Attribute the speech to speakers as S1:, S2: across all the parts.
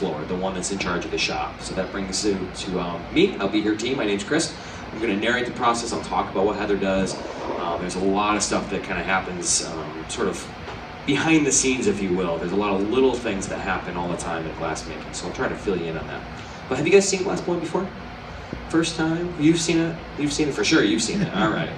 S1: blower, the one that's in charge of the shop. So that brings you to me. I'll be your team. My name's Chris. I'm going to narrate the process. I'll talk about what Heather does. There's a lot of stuff that kind of happens sort of behind the scenes, if you will. There's a lot of little things that happen all the time in glass making, so I'll try to fill you in on that. But have you guys seen glass blowing before? First time? You've seen it? You've seen it for sure. You've seen it. All right.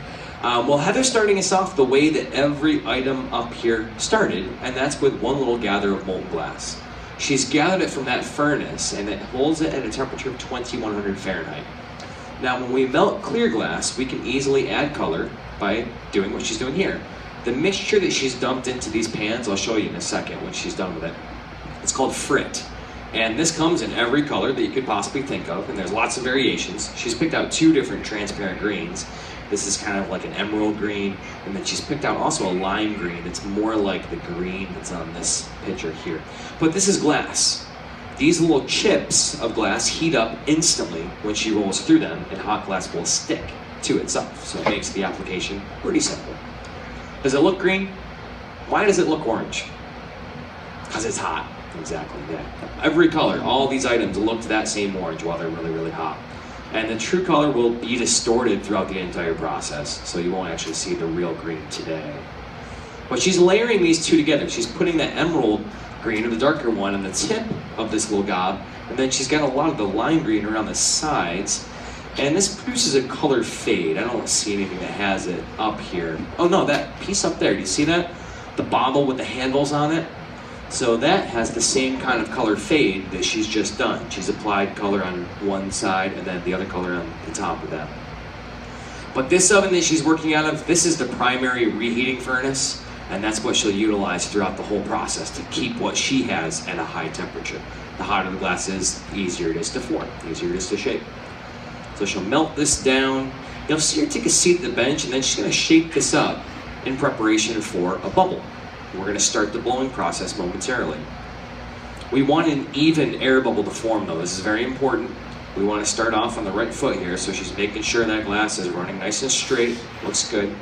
S1: Well, Heather's starting us off the way that every item up here started, and that's with one little gather of molten glass. She's gathered it from that furnace, and it holds it at a temperature of 2100 Fahrenheit. Now, when we melt clear glass, we can easily add color by doing what she's doing here. The mixture that she's dumped into these pans, I'll show you in a second when she's done with it. It's called frit. And this comes in every color that you could possibly think of, and there's lots of variations. She's picked out 2 different transparent greens. This is kind of like an emerald green, and then she's picked out also a lime green. It's more like the green that's on this picture here. But this is glass. These little chips of glass heat up instantly when she rolls through them, and hot glass will stick to itself. So it makes the application pretty simple. Does it look green? Why does it look orange? Because it's hot. Exactly, yeah. Every color, all these items look that same orange while they're really, really hot. And the true color will be distorted throughout the entire process, so you won't actually see the real green today. But she's layering these 2 together. She's putting the emerald green, or the darker one, on the tip of this little gob, and then she's got a lot of the lime green around the sides, and this produces a color fade. I don't see anything that has it up here. Oh no, that piece up there, do you see that? The bottle with the handles on it? So that has the same kind of color fade that she's just done. She's applied color on one side and then the other color on the top of that. But this oven that she's working out of, this is the primary reheating furnace, and that's what she'll utilize throughout the whole process to keep what she has at a high temperature. The hotter the glass is, the easier it is to form, the easier it is to shape. So she'll melt this down. You'll see her take a seat at the bench, and then she's going to shape this up in preparation for a bubble. We're going to start the blowing process momentarily. We want an even air bubble to form, though. This is very important. We want to start off on the right foot here, so she's making sure that glass is running nice and straight. Looks good.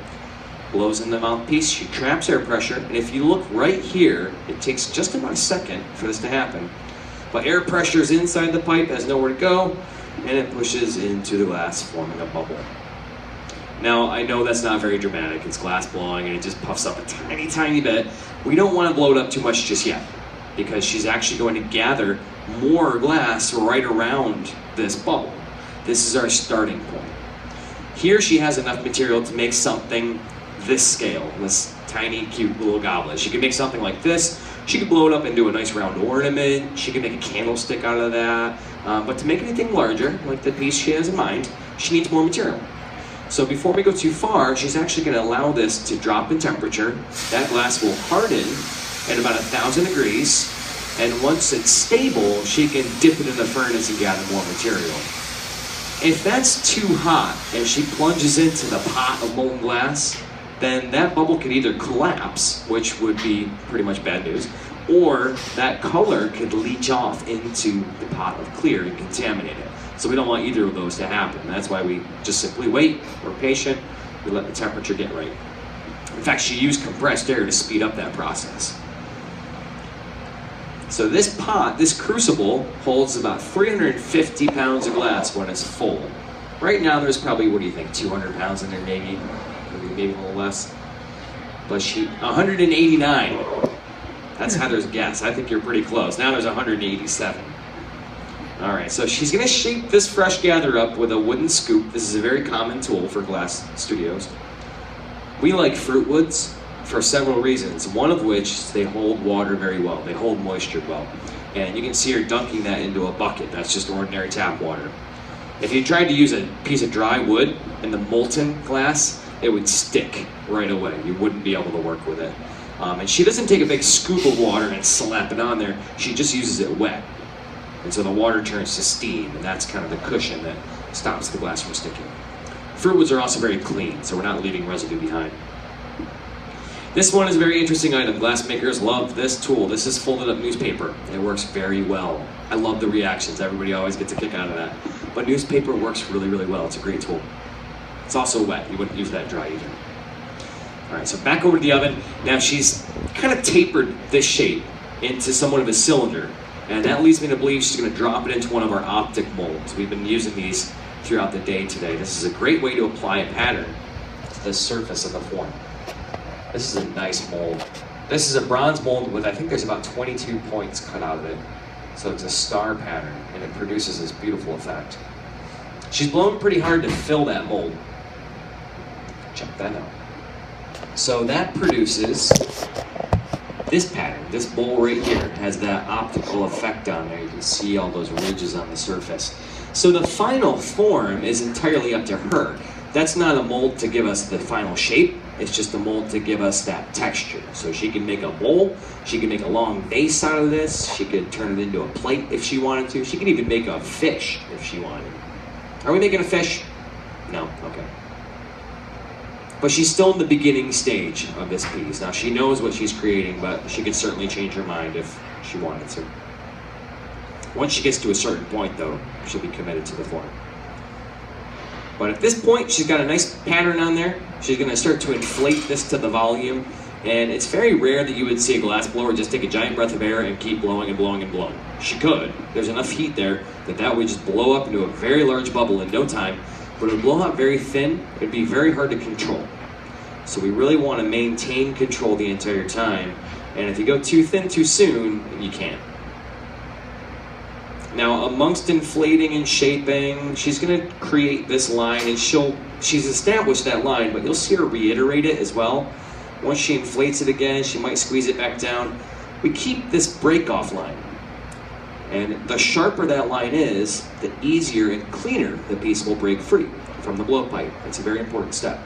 S1: Blows in the mouthpiece. She traps air pressure, and if you look right here, it takes just about a second for this to happen. But air pressure is inside the pipe, has nowhere to go, and it pushes into the glass, forming a bubble. Now, I know that's not very dramatic. It's glass blowing, and it just puffs up a tiny, tiny bit. We don't want to blow it up too much just yet, because she's actually going to gather more glass right around this bubble. This is our starting point. Here she has enough material to make something this scale, this tiny, cute little goblet. She could make something like this. She could blow it up into a nice round ornament. She could make a candlestick out of that. But to make anything larger, like the piece she has in mind, she needs more material. So before we go too far, she's actually going to allow this to drop in temperature. That glass will harden at about 1,000 degrees. And once it's stable, she can dip it in the furnace and gather more material. If that's too hot and she plunges into the pot of molten glass, then that bubble could either collapse, which would be pretty much bad news, or that color could leach off into the pot of clear and contaminate it. So we don't want either of those to happen. That's why we just simply wait, we're patient, we let the temperature get right. In fact, she used compressed air to speed up that process. So this pot, this crucible, holds about 350 pounds of glass when it's full. Right now there's probably, what do you think, 200 pounds in there maybe a little less. But 189. That's Heather's guess. I think you're pretty close. Now there's 187. All right, so she's gonna shape this fresh gather up with a wooden scoop. This is a very common tool for glass studios. We like fruit woods for several reasons, one of which is they hold water very well. They hold moisture well. And you can see her dunking that into a bucket. That's just ordinary tap water. If you tried to use a piece of dry wood in the molten glass, it would stick right away. You wouldn't be able to work with it. And she doesn't take a big scoop of water and slap it on there. She just uses it wet. And so the water turns to steam, and that's kind of the cushion that stops the glass from sticking. Fruit woods are also very clean, so we're not leaving residue behind. This one is a very interesting item. Glass makers love this tool. This is folded up newspaper. It works very well. I love the reactions. Everybody always gets a kick out of that. But newspaper works really, really well. It's a great tool. It's also wet. You wouldn't use that dry either. All right, so back over to the oven. Now she's kind of tapered this shape into somewhat of a cylinder. And that leads me to believe she's going to drop it into one of our optic molds. We've been using these throughout the day today. This is a great way to apply a pattern to the surface of the form. This is a nice mold. This is a bronze mold with, I think there's about 22 points cut out of it. So it's a star pattern, and it produces this beautiful effect. She's blown pretty hard to fill that mold. Check that out. So that produces this pattern. This bowl right here has that optical effect on there. You can see all those ridges on the surface. So the final form is entirely up to her. That's not a mold to give us the final shape. It's just a mold to give us that texture. So she can make a bowl, she can make a long vase out of this, she could turn it into a plate if she wanted to. She could even make a fish if she wanted. Are we making a fish? No? Okay. But she's still in the beginning stage of this piece. Now she knows what she's creating, but she could certainly change her mind if she wanted to. Once she gets to a certain point though, she'll be committed to the form. But at this point, she's got a nice pattern on there. She's going to start to inflate this to the volume. And it's very rare that you would see a glass blower just take a giant breath of air and keep blowing and blowing and blowing. She could. There's enough heat there that would just blow up into a very large bubble in no time. But it would blow out very thin. It would be very hard to control. So we really want to maintain control the entire time. And if you go too thin too soon, you can't. Now, amongst inflating and shaping, she's going to create this line, and she's established that line, but you'll see her reiterate it as well. Once she inflates it again, she might squeeze it back down. We keep this break-off line. And the sharper that line is, the easier and cleaner the piece will break free from the blowpipe. It's a very important step.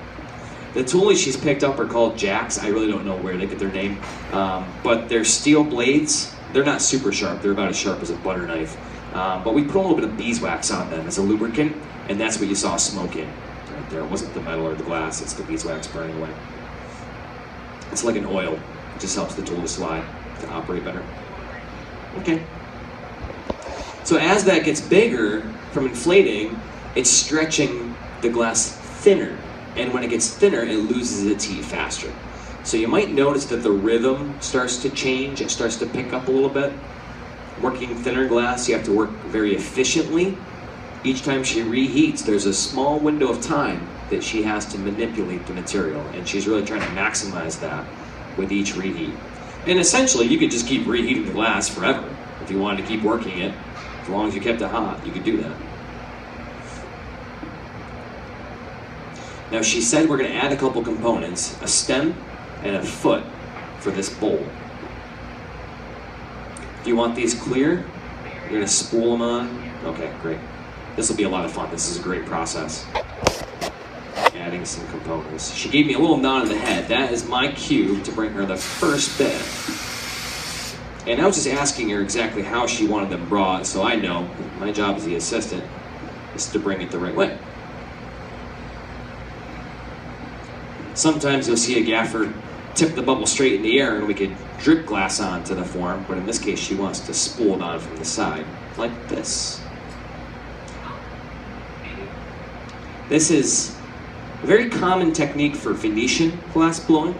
S1: The tools she's picked up are called jacks. I really don't know where they get their name, but they're steel blades. They're not super sharp. They're about as sharp as a butter knife. But we put a little bit of beeswax on them as a lubricant, and that's what you saw smoke in right there. It wasn't the metal or the glass, it's the beeswax burning away. It's like an oil. It just helps the tool to slide, to operate better. Okay. So as that gets bigger from inflating, it's stretching the glass thinner. And when it gets thinner, it loses its heat faster. So you might notice that the rhythm starts to change. It starts to pick up a little bit. Working thinner glass, you have to work very efficiently. Each time she reheats, there's a small window of time that she has to manipulate the material, and she's really trying to maximize that with each reheat. And essentially, you could just keep reheating the glass forever. If you wanted to keep working it, as long as you kept it hot, you could do that. Now she said we're going to add a couple components, a stem and a foot for this bowl. Do you want these clear? You're going to spool them on? Okay, great. This will be a lot of fun. This is a great process. Adding some components. She gave me a little nod in the head. That is my cue to bring her the first bit. And I was just asking her exactly how she wanted them brought, so I know my job as the assistant is to bring it the right way. Sometimes you'll see a gaffer tip the bubble straight in the air and we could drip glass onto the form, but in this case she wants to spool it on from the side, like this. This is a very common technique for Venetian glass blowing.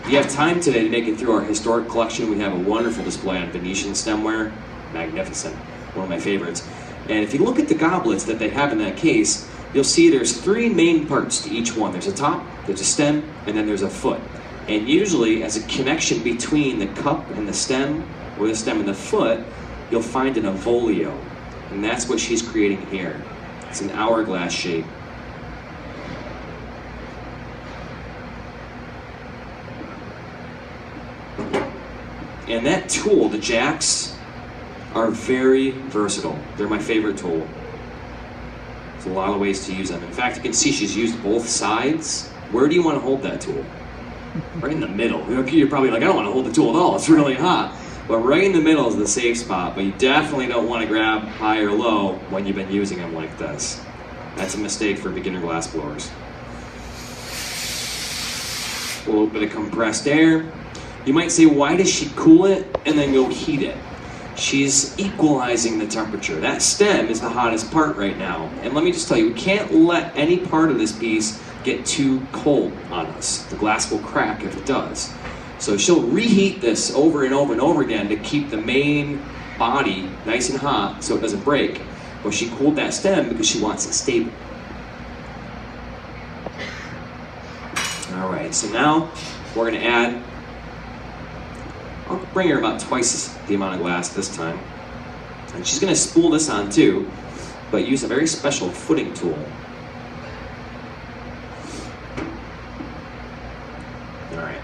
S1: If you have time today to make it through our historic collection, we have a wonderful display on Venetian stemware. Magnificent, one of my favorites. And if you look at the goblets that they have in that case, you'll see there's three main parts to each one. There's a top, there's a stem, and then there's a foot. And usually, as a connection between the cup and the stem, or the stem and the foot, you'll find an avolio. And that's what she's creating here. It's an hourglass shape. And that tool, the jacks, are very versatile. They're my favorite tool. There's a lot of ways to use them. In fact, you can see she's used both sides. Where do you want to hold that tool? Right in the middle. You're probably like, I don't want to hold the tool at all. It's really hot. But right in the middle is the safe spot. But you definitely don't want to grab high or low when you've been using them like this. That's a mistake for beginner glass blowers. A little bit of compressed air. You might say, why does she cool it and then go heat it? She's equalizing the temperature. That stem is the hottest part right now. And let me just tell you, we can't let any part of this piece get too cold on us. The glass will crack if it does. So she'll reheat this over and over and over again to keep the main body nice and hot so it doesn't break. But she cooled that stem because she wants it stable. All right, so now we're gonna add, I'll bring her about twice the amount of glass this time. And she's gonna spool this on too, but use a very special footing tool. All right.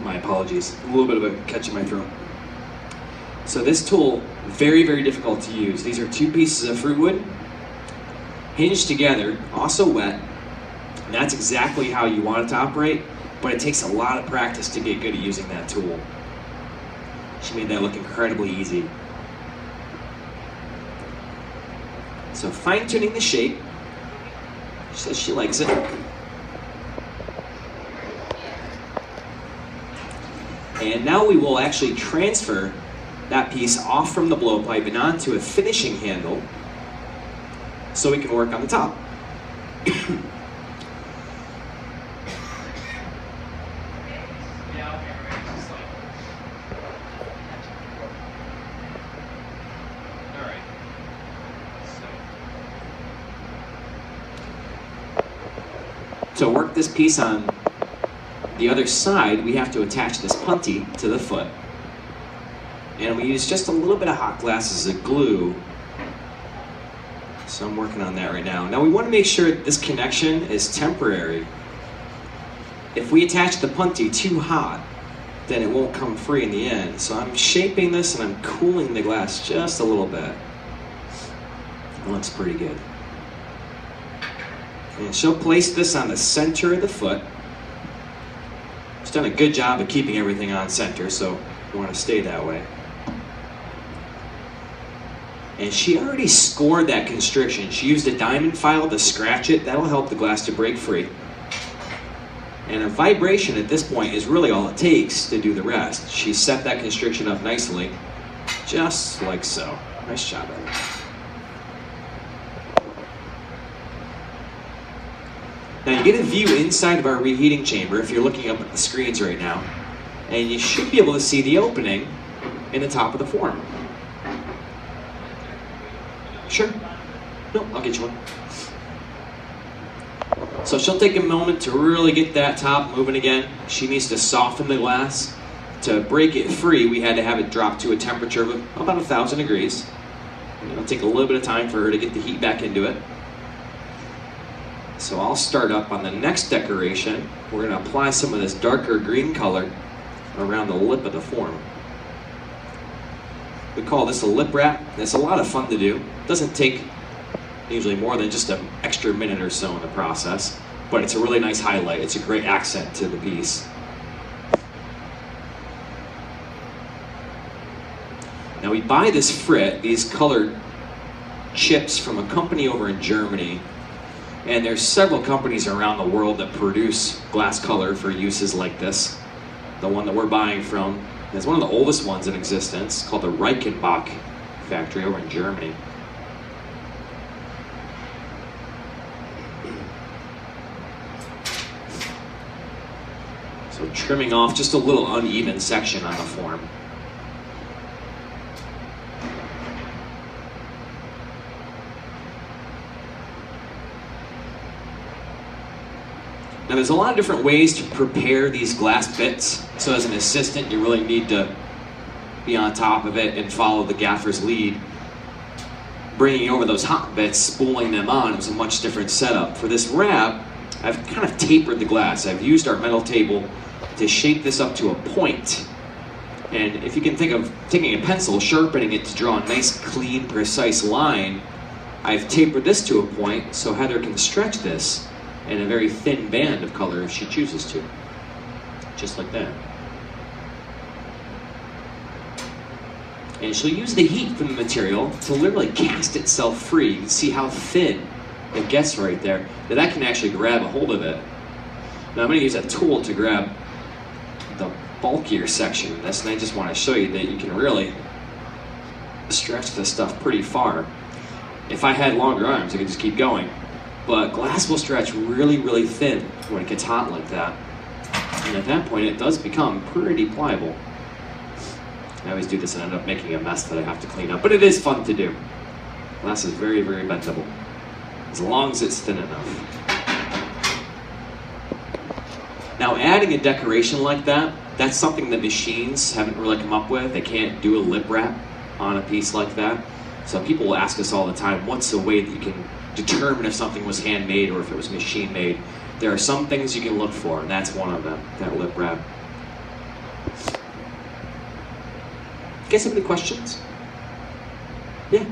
S1: My apologies, a little bit of a catch in my throat. So this tool, very, very difficult to use. These are two pieces of fruit wood, hinged together, also wet, and that's exactly how you want it to operate, but it takes a lot of practice to get good at using that tool. She made that look incredibly easy. So fine-tuning the shape, she says she likes it. And now we will actually transfer that piece off from the blowpipe and onto a finishing handle so we can work on the top. To work this piece on the other side, we have to attach this punty to the foot. And we use just a little bit of hot glass as a glue. So I'm working on that right now. Now we want to make sure this connection is temporary. If we attach the punty too hot, then it won't come free in the end. So I'm shaping this and I'm cooling the glass just a little bit. It looks pretty good. And she'll place this on the center of the foot. She's done a good job of keeping everything on center, so we want to stay that way. And she already scored that constriction. She used a diamond file to scratch it. That'll help the glass to break free. And a vibration at this point is really all it takes to do the rest. She set that constriction up nicely, just like so. Nice job, Evan. Now you get a view inside of our reheating chamber if you're looking up at the screens right now, and you should be able to see the opening in the top of the form. Sure? No, I'll get you one. So she'll take a moment to really get that top moving again. She needs to soften the glass. To break it free, we had to have it drop to a temperature of about 1,000 degrees. It'll take a little bit of time for her to get the heat back into it. So I'll start up on the next decoration. We're going to apply some of this darker green color around the lip of the form. We call this a lip wrap. It's a lot of fun to do. It doesn't take usually more than just an extra minute or so in the process, but it's a really nice highlight. It's a great accent to the piece. Now we buy this frit, these colored chips, from a company over in Germany. And there's several companies around the world that produce glass color for uses like this. The one that we're buying from is one of the oldest ones in existence, called the Reichenbach factory over in Germany. So trimming off just a little uneven section on the form. Now there's a lot of different ways to prepare these glass bits. So as an assistant, you really need to be on top of it and follow the gaffer's lead. Bringing over those hot bits, spooling them on, was a much different setup. For this wrap, I've kind of tapered the glass. I've used our metal table to shape this up to a point. And if you can think of taking a pencil, sharpening it to draw a nice, clean, precise line, I've tapered this to a point so Heather can stretch this in a very thin band of color if she chooses to. Just like that. And she'll use the heat from the material to literally cast itself free. You can see how thin it gets right there. Now that can actually grab a hold of it. Now I'm going to use a tool to grab the bulkier section of this, and I just want to show you that you can really stretch this stuff pretty far. If I had longer arms, I could just keep going. But glass will stretch really, really thin when it gets hot like that. And at that point, it does become pretty pliable. I always do this and end up making a mess that I have to clean up, but it is fun to do. Glass is very, very bendable, as long as it's thin enough. Now, adding a decoration like that, that's something that machines haven't really come up with. They can't do a lip wrap on a piece like that. So people will ask us all the time, what's the way that you can determine if something was handmade or if it was machine made? There are some things you can look for, and that's one of them, that lip wrap. You guys have any questions? Yeah.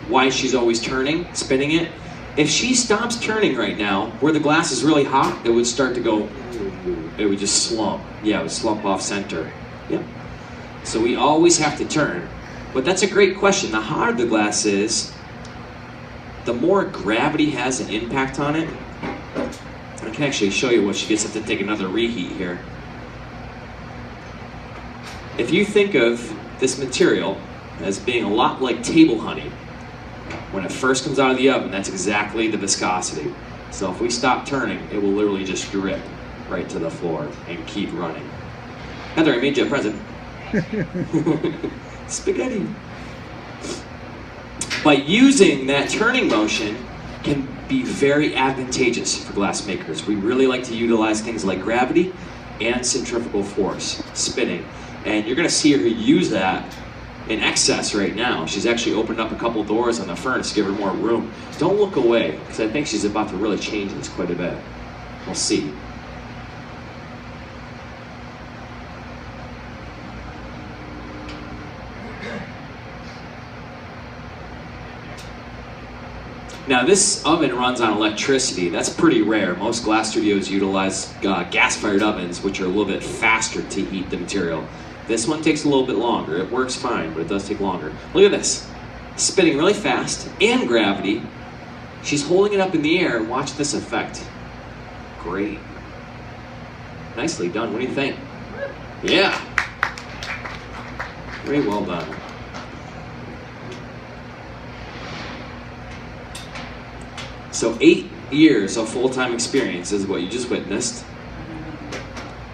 S1: Why she's always turning, spinning it? If she stops turning right now, where the glass is really hot, it would start to go, it would just slump. Yeah, it would slump off center. Yeah. So we always have to turn. But that's a great question. The hotter the glass is, the more gravity has an impact on it. I can actually show you what she gets to take another reheat here. If you think of this material as being a lot like table honey, when it first comes out of the oven, that's exactly the viscosity. So if we stop turning, it will literally just drip right to the floor and keep running. Heather, I made you a present. Spaghetti. But using that turning motion can be very advantageous for glass makers. We really like to utilize things like gravity and centrifugal force, spinning. And you're going to see her use that in excess right now. She's actually opened up a couple doors on the furnace to give her more room. Don't look away, because I think she's about to really change this quite a bit. We'll see. Now this oven runs on electricity. That's pretty rare. Most glass studios utilize gas-fired ovens, which are a little bit faster to heat the material. This one takes a little bit longer. It works fine, but it does take longer. Look at this. Spinning really fast and gravity. She's holding it up in the air, and watch this effect. Great. Nicely done. What do you think? Yeah. Very well done. So 8 years of full-time experience is what you just witnessed.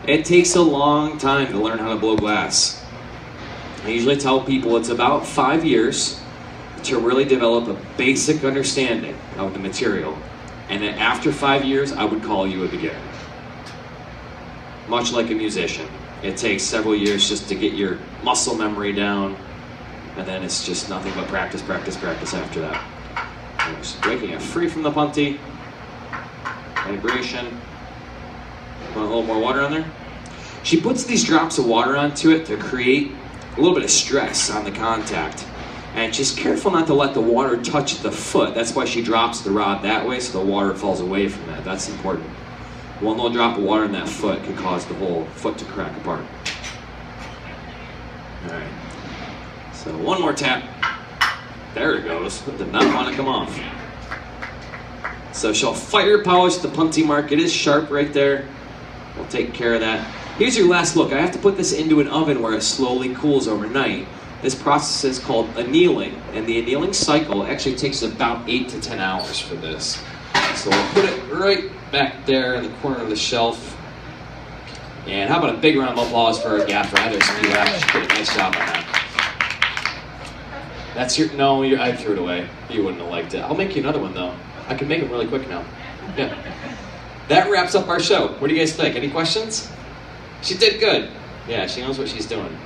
S1: It takes a long time to learn how to blow glass. I usually tell people it's about 5 years to really develop a basic understanding of the material. And then after 5 years, I would call you a beginner. Much like a musician. It takes several years just to get your muscle memory down, and then it's just nothing but practice, practice, practice after that. Just breaking it free from the punty. Vibration. Want a little more water on there? She puts these drops of water onto it to create a little bit of stress on the contact. And she's careful not to let the water touch the foot. That's why she drops the rod that way, so the water falls away from that. That's important. One little drop of water in that foot could cause the whole foot to crack apart. Alright. So one more tap. There it goes. It did not want to come off. So she'll fire polish the punty mark. It is sharp right there. We'll take care of that. Here's your last look. I have to put this into an oven where it slowly cools overnight. This process is called annealing, and the annealing cycle actually takes about 8 to 10 hours for this. So we'll put it right back there in the corner of the shelf. And how about a big round of applause for our gaffer, Heather? You actually did a nice job on that. That's your, no, I threw it away. You wouldn't have liked it. I'll make you another one though. I can make them really quick now. Yeah. That wraps up our show. What do you guys think? Any questions? She did good. Yeah, she knows what she's doing.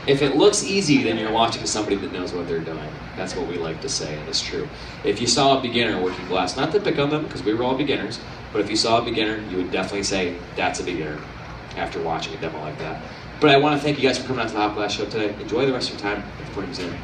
S1: If it looks easy, then you're watching somebody that knows what they're doing. That's what we like to say, and it's true. If you saw a beginner working glass, not to pick on them, because we were all beginners, but if you saw a beginner, you would definitely say, that's a beginner, after watching a demo like that. But I want to thank you guys for coming out to the Hot Glass Show today. Enjoy the rest of your time at the Podium Museum.